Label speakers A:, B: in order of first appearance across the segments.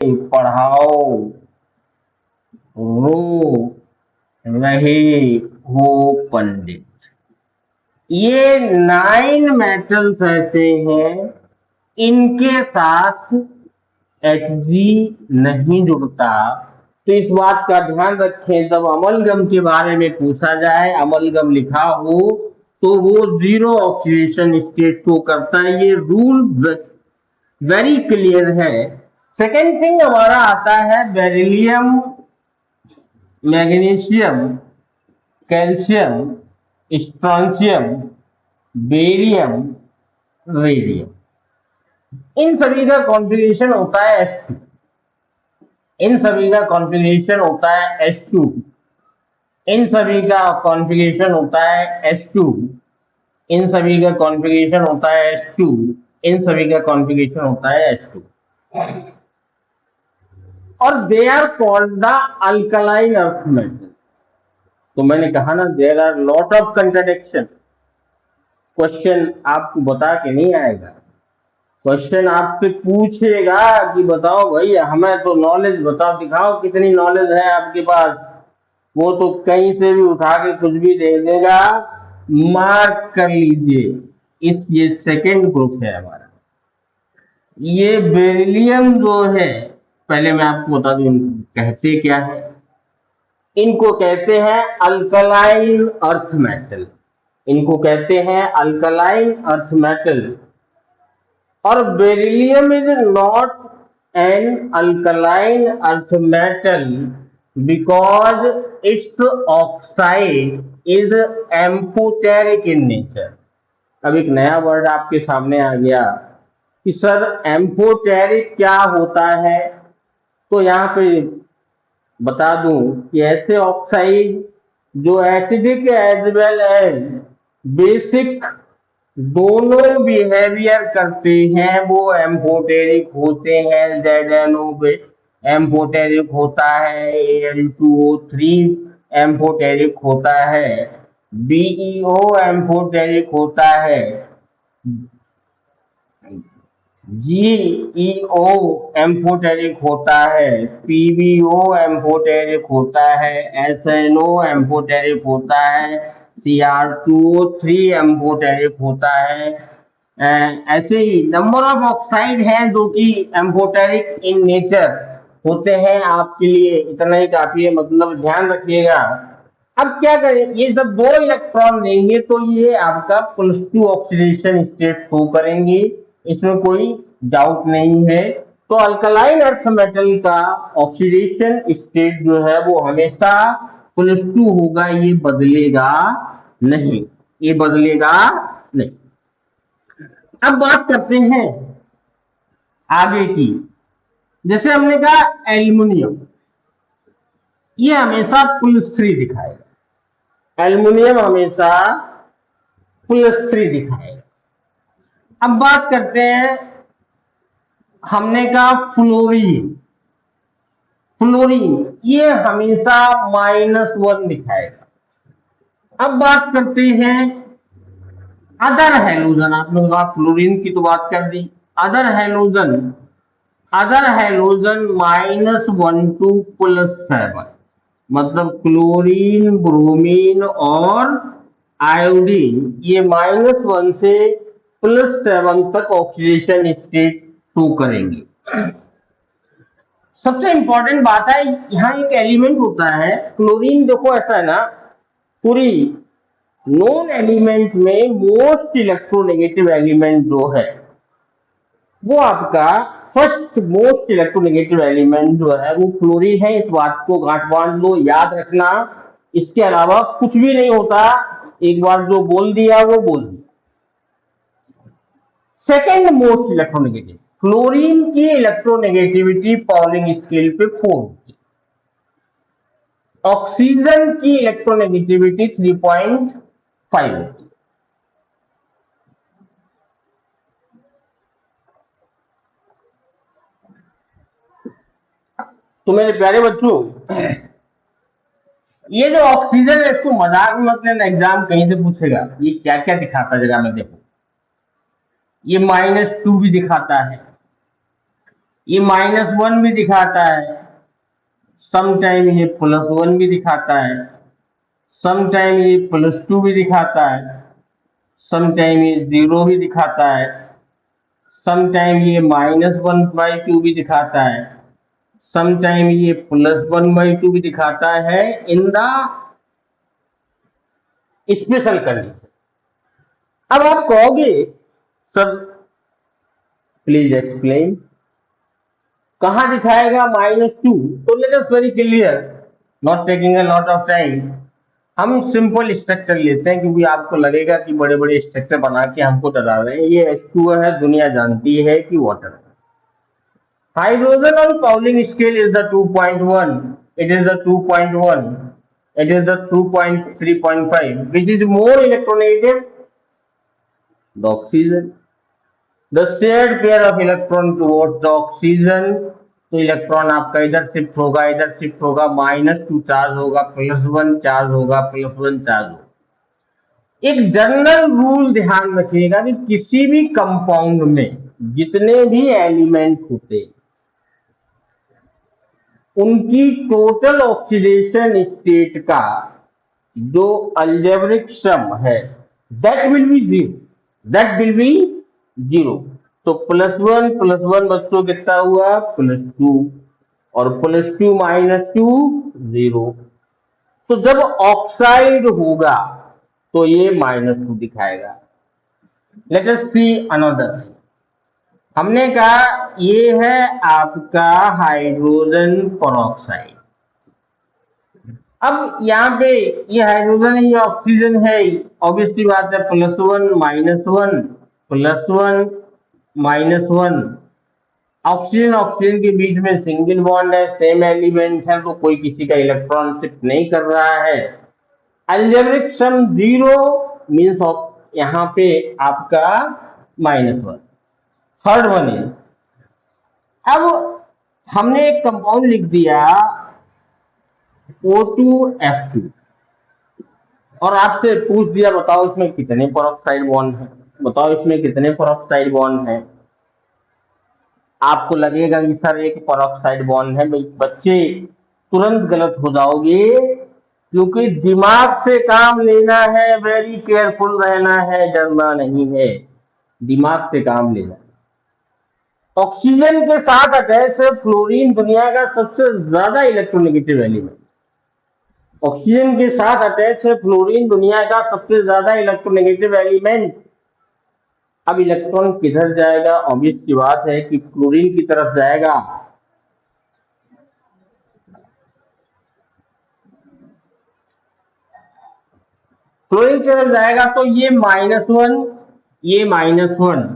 A: पढ़ाओ रो रहे हो पंडित। ये 9 मेटल्स ऐसे हैं, इनके साथ Hg नहीं जुड़ता। तो इस बात का ध्यान रखें, जब अमलगम के बारे में पूछा जाए, अमलगम लिखा हो तो वो 0 ऑक्सीडेशन स्टेट को करता है। ये रूल वेरी क्लियर है। सेकेंड थिंग हमारा आता है beryllium, magnesium, calcium, strontium, barium, radium. इन सभी का कॉन्फ़िगरेशन होता है H2। इन सभी का कॉन्फ़िगरेशन होता है H2। इन सभी का कॉन्फ़िगरेशन होता है H2। इन सभी का कॉन्फ़िगरेशन होता है H2। इन सभी का कॉन्फ़िगरेशन होता है H2। और they are called the alkaline earth metal. तो मैंने कहा ना, there are lot of contradiction. Question आपको बता के नहीं आएगा, क्वेश्चन आपसे पूछेगा कि बताओ भाई, हमें तो नॉलेज बताओ, दिखाओ कितनी नॉलेज है आपके पास। वो तो कहीं से भी उठा के कुछ भी दे देगा। मार्क कर लीजिए, ये सेकेंड ग्रुप है हमारा। ये बेरिलियम जो है, पहले मैं आपको बता दूं कहते क्या है। इनको कहते हैं अल्कलाइन अर्थ मेटल। इनको कहते हैं अल्कलाइन अर्थ मेटल। और beryllium is not an alkaline earth metal because it's oxide is amphoteric in nature. अब एक नया वर्ड आपके सामने आ गया कि सर एम्फोटेरिक क्या होता है। तो यहाँ पे बता दूं कि ऐसे ऑक्साइड जो acidic as well as basic दोनों बिहेवियर करते हैं, वो एम्फोटेरिक होते हैं। ZnO एम्फोटेरिक होता है, Al2O3 एम्फोटेरिक होता है, BeO एम्फोटेरिक होता है, GeO एम्फोटेरिक होता है, PbO एम्फोटेरिक होता है, SnO एम्फोटेरिक होता है, Cr2O3 एम्फोटेरिक होता है। ऐसे ही नंबर ऑफ ऑक्साइड हैं जो कि एम्फोटेरिक इन नेचर होते हैं। आपके लिए इतना ही काफी है, मतलब ध्यान रखिएगा। अब क्या करें, ये जब 2 इलेक्ट्रॉन देंगे तो ये आपका +2 ऑक्सीडेशन स्टेट शो करेंगे, इसमें कोई डाउट नहीं है। तो अल्कलाइन अर्थ मेटल का ऑक्सीडेशन स्टेट जो है वो हमेशा +2 होगा, ये बदलेगा नहीं, ये बदलेगा नहीं। अब बात करते हैं आगे की। जैसे हमने कहा एल्युमिनियम, ये हमेशा +3 दिखाएगा। एल्युमिनियम हमेशा +3 दिखाएगा। अब बात करते हैं, हमने कहा फ्लोरीन। फ्लोरीन ये हमेशा -1 दिखाएगा। अब बात करते हैं अदर हैलोजन। आप लोगों का फ्लोरीन की तो बात कर दी। Other halogen, other halogen -1 to +7, मतलब क्लोरीन, ब्रोमीन और आयोडीन, ये -1 से +7 तक ऑक्सीडेशन स्टेट शो करेंगे। सबसे इंपॉर्टेंट बात है, यहाँ एक एलिमेंट होता है क्लोरीन। देखो ऐसा है ना, पूरी नॉन एलिमेंट में मोस्ट इलेक्ट्रोनेगेटिव एलिमेंट जो है वो आपका फर्स्ट मोस्ट इलेक्ट्रोनेगेटिव एलिमेंट जो है वो फ्लोरीन है। इस बात को गांठ बांध लो, याद रखना। इसके अलावा कुछ भी नहीं होता, एक बार जो बोल दिया वो बोल दिया। सेकेंड मोस्ट इलेक्ट्रोनेगेटिव, फ्लोरीन की इलेक्ट्रोनेगेटिविटी पॉलिंग स्केल पे 4 होती है। ऑक्सीजन की इलेक्ट्रोनेगेटिविटी 3.5 होती है। तो मेरे प्यारे बच्चों, ये जो ऑक्सीजन है इसको मजाक में मत लेना, एग्जाम कहीं से पूछेगा ये क्या क्या दिखाता जगह में। देखो ये -2 भी दिखाता है, ये -1 भी दिखाता है, सम टाइम ये +1 भी दिखाता है, सम टाइम ये +2 भी दिखाता है, सम टाइम ये 0 भी दिखाता है, सम टाइम ये -1/2 भी दिखाता है, सम टाइम ये +1/2 भी दिखाता है इन द स्पेशल कंडीशन। अब आप कहोगे सर प्लीज एक्सप्लेन, कहां दिखाएगा -2? तो let us very clear, not taking a lot of time, हम सिंपल स्ट्रक्चर लेते हैं क्योंकि आपको लगेगा कि बड़े बड़े स्ट्रक्चर बना के हमको डरा रहे हैं। ये H2O है, दुनिया जानती है कि water. Hydrogen on Pauling scale is the 2.1, it is the 2.1, it is the 2.3.5, which is more electronegative, the oxygen. The shared pair of electron towards the oxygen, तो इलेक्ट्रॉन आपका इधर शिफ्ट होगा, इधर शिफ्ट होगा, -2 चार्ज होगा, +1 charge होगा, +1 charge होगा। एक जनरल रूल ध्यान रखिएगा कि किसी भी कंपाउंड में जितने भी एलिमेंट होते हैं उनकी टोटल ऑक्सीडेशन स्टेट का जो अलजेब्रिक सम है that will be zero, that will be zero. तो +1 बच्चों कितना हुआ? +2, और +2 -2 0। तो जब ऑक्साइड होगा तो ये -2 दिखाएगा। Let us see another thing. हमने कहा ये है आपका हाइड्रोजन पेरोक्साइड। अब यहाँ पे ये हाइड्रोजन है, ये ऑक्सीजन है, ऑब्वियसली बात है, +1 -1 +1 -1। ऑक्सीजन ऑक्सीजन के बीच में सिंगल बॉन्ड है, सेम एलिमेंट है, तो कोई किसी का इलेक्ट्रॉन शिफ्ट नहीं कर रहा है। अलजेब्रिक सम 0 मीन्स यहाँ पे आपका -1। थर्ड वन है, अब हमने एक कंपाउंड लिख दिया O2F2 और आपसे पूछ दिया बताओ इसमें कितने पेरोक्साइड बॉन्ड हैं, बताओ इसमें कितने पेरोक्साइड बॉन्ड हैं। आपको लगेगा कि सर एक पेरोक्साइड बॉन्ड है। बच्चे तुरंत गलत हो जाओगे क्योंकि दिमाग से काम लेना है, वेरी केयरफुल रहना है, डरना नहीं है, दिमाग से काम लेना है। ऑक्सीजन के साथ अटैच है फ्लोरीन, दुनिया का सबसे ज्यादा इलेक्ट्रोनेगेटिव एलिमेंट। ऑक्सीजन के साथ अटैच है फ्लोरीन, दुनिया का सबसे ज्यादा इलेक्ट्रोनेगेटिव एलिमेंट। अब इलेक्ट्रॉन किधर जाएगा? ऑब्वियस सी बात है कि फ्लोरीन की तरफ जाएगा। फ्लोरीन की तरफ जाएगा तो ये -1, ये -1,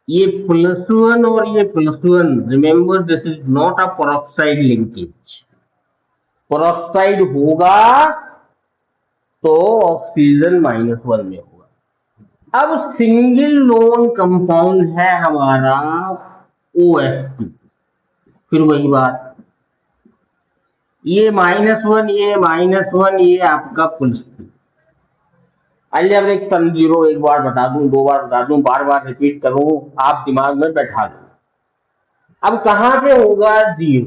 A: ये +1 और ये +1। Remember this is not a peroxide linkage. Peroxide होगा तो ऑक्सीजन -1 में होगा। अब सिंगल लोन कंपाउंड है हमारा OH2, फिर वही बात, ये -1, ये -1, ये आपका +2। अलजेब्रिक सम 0 एक बार बता दूं, दो बार बता दूं, बार बार रिपीट करूं, आप दिमाग में बैठा लो। अब कहां पे होगा 0?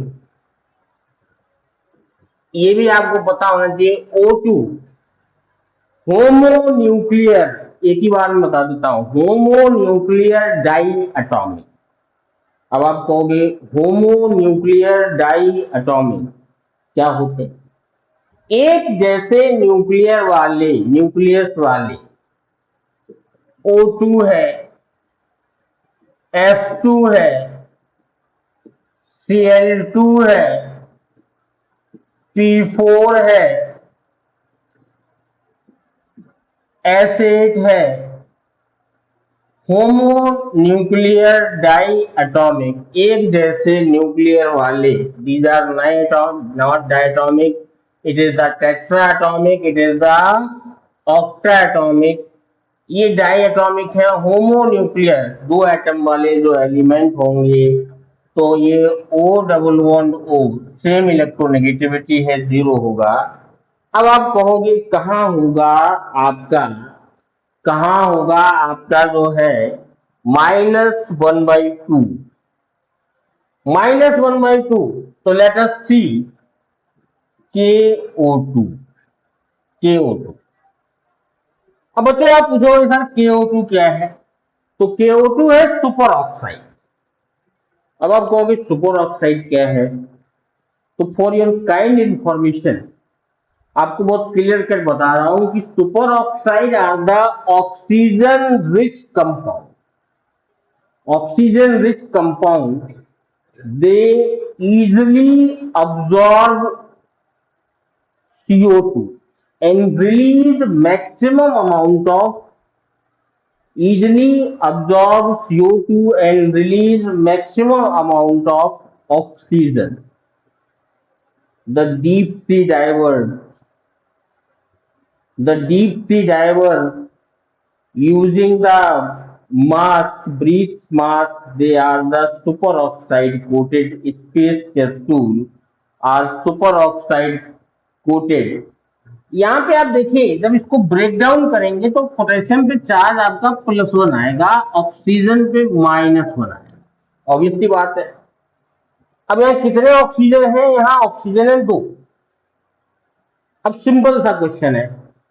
A: ये भी आपको पता होना चाहिए। O2 होमोन्यूक्लियर, एक ही बार में बता देता हूं, होमोन्यूक्लियर डाई एटॉमिक। अब आप कहोगे होमोन्यूक्लियर डाई एटॉमिक क्या होते हैं? एक जैसे न्यूक्लियस वाले O2 है, F2 है, Cl2 है, P4 है, S8 है। होमोन्यूक्लियर डाई एटॉमिक, एक जैसे न्यूक्लियर वाले, these are not diatomic, it is the tetratomic, it is the octatomic. ये डाई एटॉमिक है। होमोन्यूक्लियर, दो एटम वाले जो एलिमेंट होंगे तो ये O सेम इलेक्ट्रोनेगेटिविटी है, 0 होगा। अब आप कहोगे कहां होगा आपका, कहां होगा आपका जो है -1/2? -1/2, तो लेट अस सी KO2। KO2, अब बच्चों आप पूछोगे सर KO2 क्या है? तो KO2 है सुपर ऑक्साइड। अब आप कहोगे सुपर ऑक्साइड क्या है? तो फॉर योर काइंड इंफॉर्मेशन आपको बहुत क्लियर कट बता रहा हूं कि super oxide are the oxygen rich compound. Oxygen rich compound, they easily absorb CO2 and release maximum amount of easily absorb CO2 and release maximum amount of oxygen. The deep sea diver using the mask, breath mask, they are the superoxide coated space capsule or superoxide coated। यहाँ पे आप देखिए जब इसको break down करेंगे तो potassium पे charge आपका +1 आएगा, ऑक्सीजन पे -1 आएगा। ऑब्वियस सी बात है। अब यहाँ कितने ऑक्सीजन है? यहाँ ऑक्सीजन है 2। अब सिंपल सा क्वेश्चन है,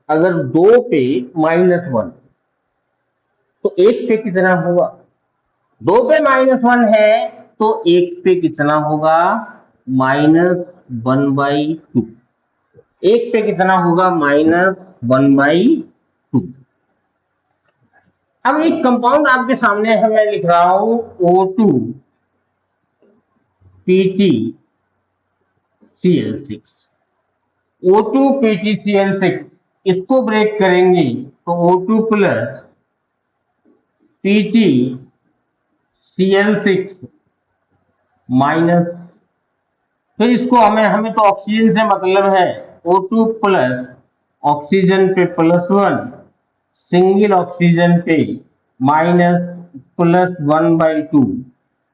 A: अगर 2 पे -1 तो 1 पे कितना होगा? 2 पे -1 है तो 1 पे कितना होगा? -1/2। 1 पे कितना होगा? -1/2। अब एक कंपाउंड आपके सामने है, मैं लिख रहा हूं O2 PtCl6। O2 PtCl6 इसको ब्रेक करेंगे तो O2 प्लस PtCl6 माइनस, फिर इसको हमें तो ऑक्सीजन से मतलब है, O2 प्लस ऑक्सीजन पे +1, सिंगल ऑक्सीजन पे -+1/2।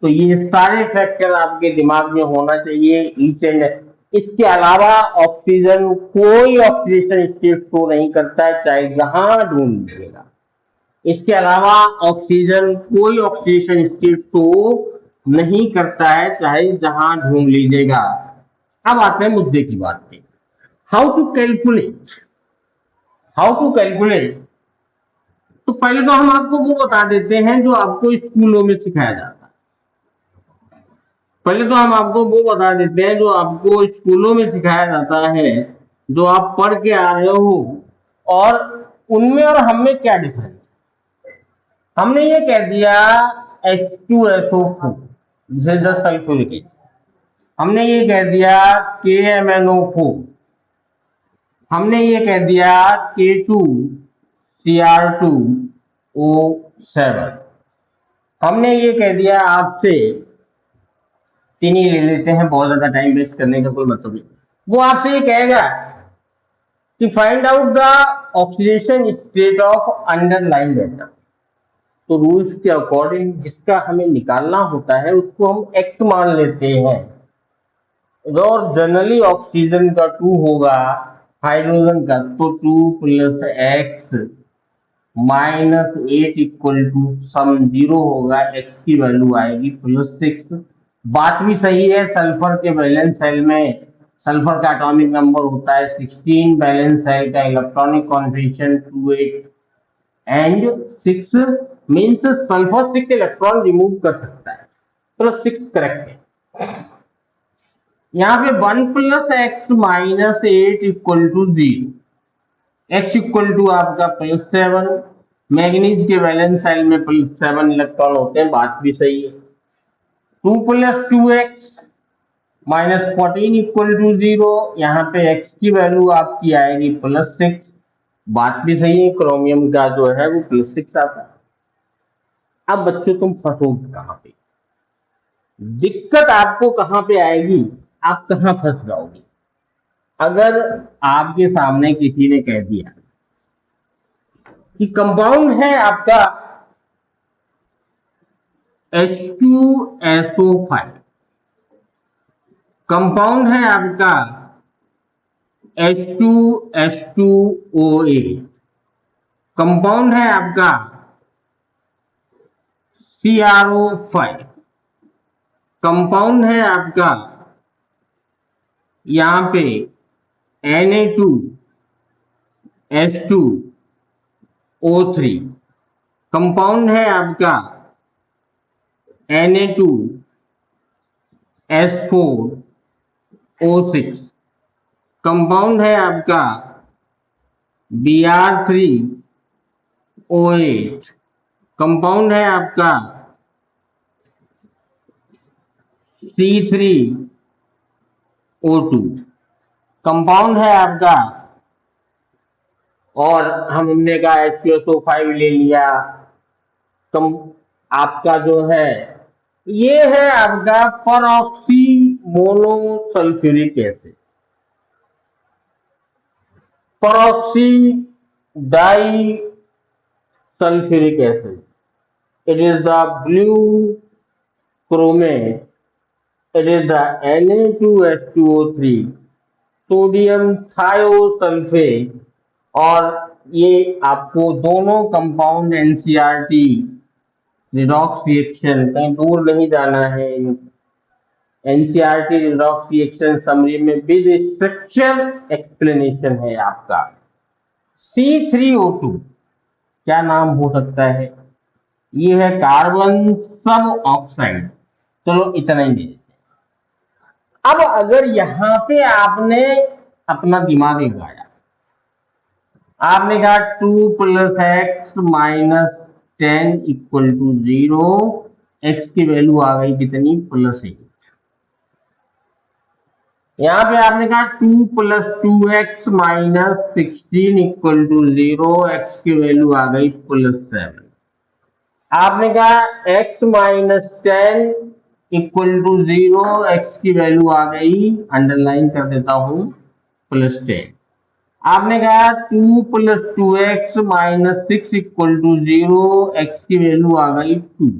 A: तो ये सारे फैक्टर आपके दिमाग में होना चाहिए ईच एंड। इसके अलावा ऑक्सीजन कोई ऑक्सीडेशन स्टेट शो नहीं करता है, चाहे जहां ढूंढ लीजिएगा। इसके अलावा ऑक्सीजन कोई ऑक्सीडेशन स्टेट शो नहीं करता है, चाहे जहां ढूंढ लीजिएगा। अब आते हैं मुद्दे की बात पे, हाउ टू कैलकुलेट। तो पहले तो हम आपको वो बता देते हैं जो आपको स्कूलों में सिखाया जाता है। जो आप पढ़ के आ रहे हो, और उनमें और हमें क्या डिफरेंस? हमने ये कह दिया H2SO4 this is the sulphuric acid, हमने ये कह दिया KMnO4, हमने ये कह दिया K2Cr2O7, हमने ये कह दिया आपसे, तीन ही ले लेते हैं, बहुत ज्यादा टाइम वेस्ट करने का कोई मतलब नहीं। वो आपसे ये कहेगा कि find out the oxidation state of underline atom. तो रूल्स के अकॉर्डिंग जिसका हमें निकालना होता है उसको हम x मान लेते हैं, और जनरली ऑक्सीजन का 2 होगा, हाइड्रोजन का तो 2 + x -8 = सम 0 होगा, x की वैल्यू आएगी +6। बात भी सही है, सल्फर के वैलेंस सेल में सल्फर का एटॉमिक नंबर होता है 16, बैलेंस सेल का electronic configuration 28 and 6 means sulphur 6 electron remove कर सकता है, +6 करेक्ट है। यहाँ पे 1 + x -8 = 0, x = आपका +7, मैग्नीज के वैलेंस सेल में +7 इलेक्ट्रॉन होते हैं, बात भी सही है। 2 + 2x -14 = 0, यहाँ पे x की वैल्यू आपकी आएगी +6, बात भी सही है, क्रोमियम का जो है वो +6 आता है। अब बच्चों तुम फंसोगे कहां पे? दिक्कत आपको कहां पे आएगी, आप कहां फंस जाओगे? अगर आपके सामने किसी ने कह दिया कि कंपाउंड है आपका H2SO5, कंपाउंड है आपका H2H2OA, कंपाउंड है आपका CrO5, कंपाउंड है आपका यहां पे Na2H2O3, कंपाउंड है आपका Na2S4O6, कंपाउंड है आपका Br3O8, कंपाउंड है आपका C3O2, कंपाउंड है आपका, और हमने कहा H2SO5 ले लिया। आपका जो है ये है आपका peroxy monosulphuric acid, peroxy die sulphuric acid, it is the blue chromate, it is the Na2H2O3 sodium thiosulphate, और ये आपको दोनों कंपाउंड एनसीईआरटी रिडॉक्स रिएक्शन, कहीं दूर नहीं जाना है। एनसीईआरटी रिडॉक्स रिएक्शन समरी में विद स्ट्रक्चर एक्सप्लेनेशन है आपका। C3O2 क्या नाम हो सकता है? ये है कार्बन सब ऑक्साइड। चलो इतना ही दे देते हैं। अब अगर यहां पे आपने अपना दिमाग लगाया, आपने कहा 2 + x - 10 = 0, x की वैल्यू आ गई कितनी? +8। यहां पे आपने कहा 2 + 2x - 16 = 0, x की वैल्यू आ गई +7। आपने कहा x - 10 = 0, x की वैल्यू आ गई, अंडरलाइन कर देता हूं, +10। आपने कहा 2 + 2x - 6 = 0, x की वैल्यू आ गई 2।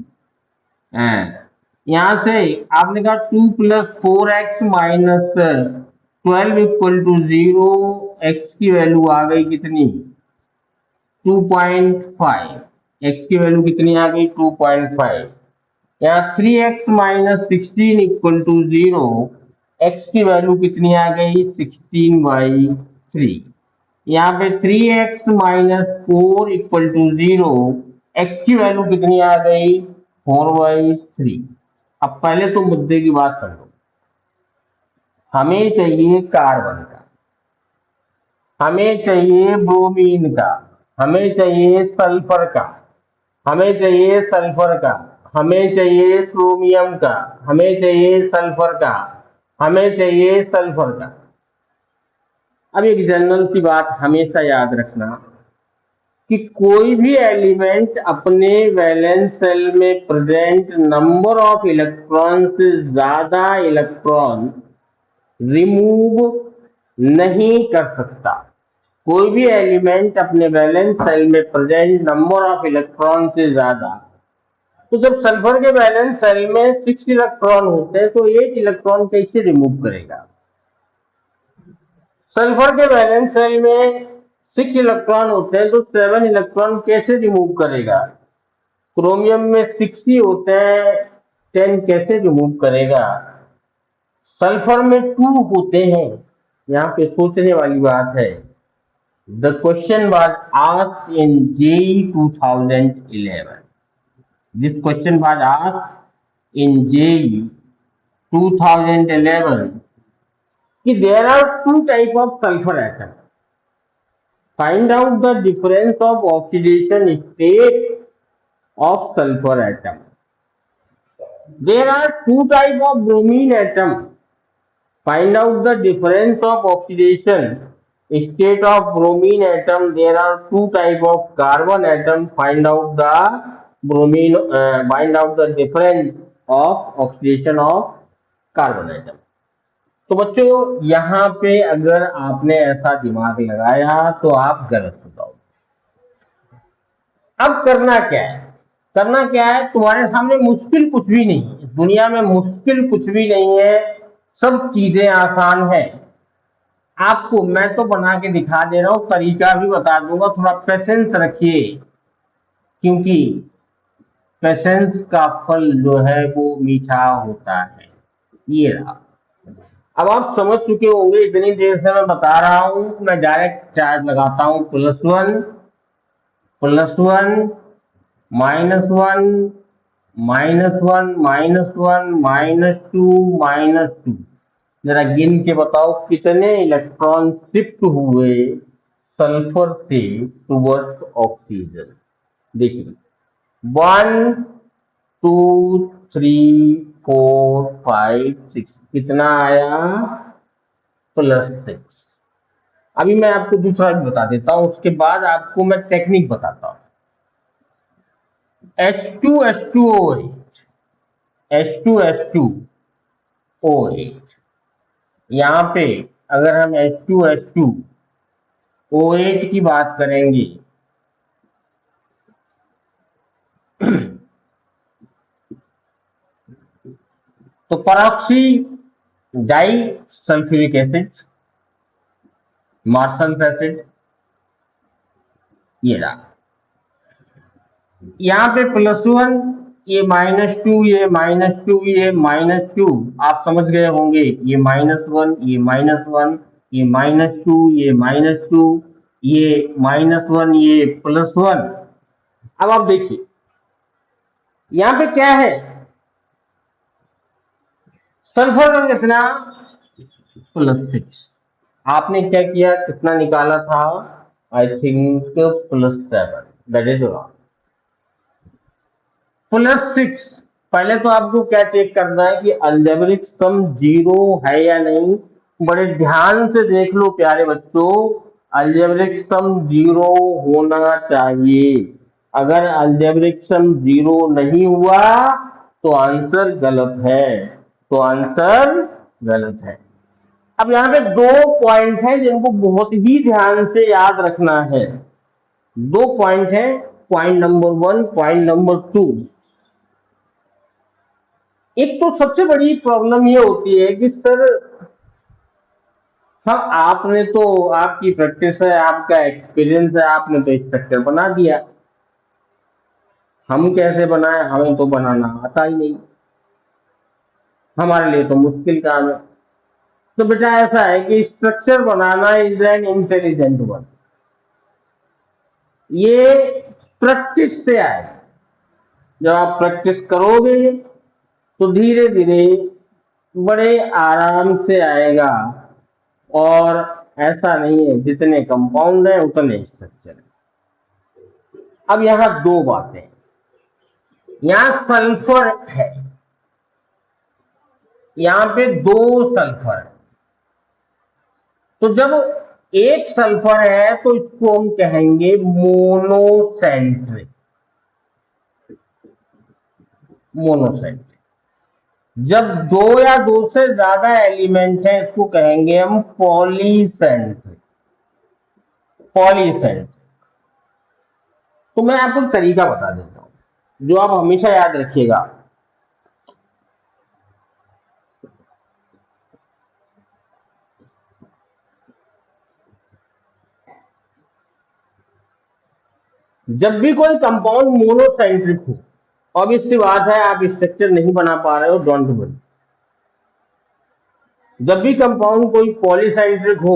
A: यहां से आपने कहा 2 + 4x - 12 = 0, x की वैल्यू आ गई कितनी? 2.5। x की वैल्यू कितनी आ गई? 2.5। यहाँ 3x - 16 = 0, x की वैल्यू कितनी आ गई? 16/3। यहाँ पे 3x - 4 = 0, x की वैल्यू कितनी आ गई? 4/3। अब पहले तो मुद्दे की बात कर लो, हमें चाहिए कार्बन का, हमें चाहिए ब्रोमीन का, हमें चाहिए सल्फर का, हमें चाहिए सल्फर का, हमें चाहिए क्रोमियम का, हमें चाहिए सल्फर का, हमें चाहिए सल्फर का। अब एक जनरल सी बात हमेशा याद रखना कि कोई भी एलिमेंट अपने वैलेंस सेल में प्रेजेंट नंबर ऑफ इलेक्ट्रॉन से ज्यादा इलेक्ट्रॉन रिमूव नहीं कर सकता। कोई भी एलिमेंट अपने वैलेंस सेल में प्रेजेंट नंबर ऑफ इलेक्ट्रॉन से ज्यादा, तो जब सल्फर के वैलेंस सेल में 6 इलेक्ट्रॉन होते हैं तो 8 इलेक्ट्रॉन कैसे रिमूव करेगा? सल्फर के वैलेंस सेल में 6 इलेक्ट्रॉन होते हैं तो 7 इलेक्ट्रॉन कैसे रिमूव करेगा? क्रोमियम में 6 ही होते हैं, 10 कैसे रिमूव करेगा? सल्फर में 2 होते हैं। यहाँ पे सोचने वाली बात है। The question was asked in JEE 2011। This question was asked in JEE 2011 कि there are 2 type of sulfur atom. Find out the difference of oxidation state of sulfur atom. There are 2 type of bromine atom. Find out the difference of oxidation state of bromine atom. There are 2 type of carbon atom. Find out the bromine. Find out the difference of oxidation of carbon atom. तो बच्चों यहां पे अगर आपने ऐसा दिमाग लगाया तो आप गलत हो जाओगे। अब करना क्या है? करना क्या है? तुम्हारे सामने मुश्किल कुछ भी नहीं है, दुनिया में मुश्किल कुछ भी नहीं है, सब चीजें आसान है। आपको मैं तो बना के दिखा दे रहा हूं, तरीका भी बता दूंगा, थोड़ा पेशेंस रखिए, क्योंकि पेशेंस का फल जो है वो मीठा होता है। ये रहा। अब आप समझ चुके होंगे, इतनी देर से मैं बता रहा हूं, मैं डायरेक्ट चार्ज लगाता हूं, +1 +1 -1 -1 -1 -2 -2। जरा गिन के बताओ कितने इलेक्ट्रॉन शिफ्ट हुए सल्फर से टुवर्ड्स ऑक्सीजन। देखिए 1 2 3 4 5 6, कितना आया? +6। अभी मैं आपको दूसरा भी बता देता हूं, उसके बाद आपको मैं टेक्निक बताता हूं। H2H2O8 H2H2O8, यहां पे अगर हम H2H2O8 की बात करेंगे तो परऑक्सी die sulphuric acid, Marshall acid, ये रहा। यहाँ पे +1, ये -2, ये -2, ये -2, आप समझ गए होंगे। ये -1, ये -1, ये -2, ये -2, ये -1, ये +1। अब आप देखिए यहाँ पे क्या है, सल्फर का कितना? +6। आपने क्या किया, कितना निकाला था? I think +7, that is wrong. +6। पहले तो आपको क्या चेक करना है कि अलजेब्रिक सम 0 है या नहीं। बड़े ध्यान से देख लो प्यारे बच्चों, अलजेब्रिक सम 0 होना चाहिए। अगर अलजेब्रिक सम 0 नहीं हुआ तो आंसर गलत है, तो आंसर गलत है। अब यहाँ पे 2 पॉइंट है जिनको बहुत ही ध्यान से याद रखना है। 2 पॉइंट है, पॉइंट नंबर 1, पॉइंट नंबर 2। एक तो सबसे बड़ी प्रॉब्लम ये होती है कि सर, हाँ आपने तो, आपकी प्रैक्टिस है, आपका एक्सपीरियंस है, आपने तो स्ट्रक्चर बना दिया, हम कैसे बनाए? हमें तो बनाना आता ही नहीं, हमारे लिए तो मुश्किल काम है। तो बेटा ऐसा है कि structure banana is an intelligent work, ये प्रैक्टिस से आए। जब आप प्रैक्टिस करोगे तो धीरे धीरे बड़े आराम से आएगा। और ऐसा नहीं है जितने कंपाउंड है उतने स्ट्रक्चर है। अब यहां 2 बातें, यहां सल्फर है, यहां पे 2 सल्फर है। तो जब एक सल्फर है तो इसको हम कहेंगे मोनोसेंट्रिक, मोनोसेंट्रिक। जब 2 या 2 से ज्यादा एलिमेंट है इसको कहेंगे हम पॉलीसेंट्रिक, पॉलीसेंट्रिक। तो मैं आपको तरीका बता देता हूं जो आप हमेशा याद रखिएगा। जब भी कोई कंपाउंड मोनोसेंट्रिक हो, ऑब्वियसली बात है आप स्ट्रक्चर नहीं बना पा रहे हो, डोंट वरी। जब भी कंपाउंड कोई पॉलीसेंट्रिक हो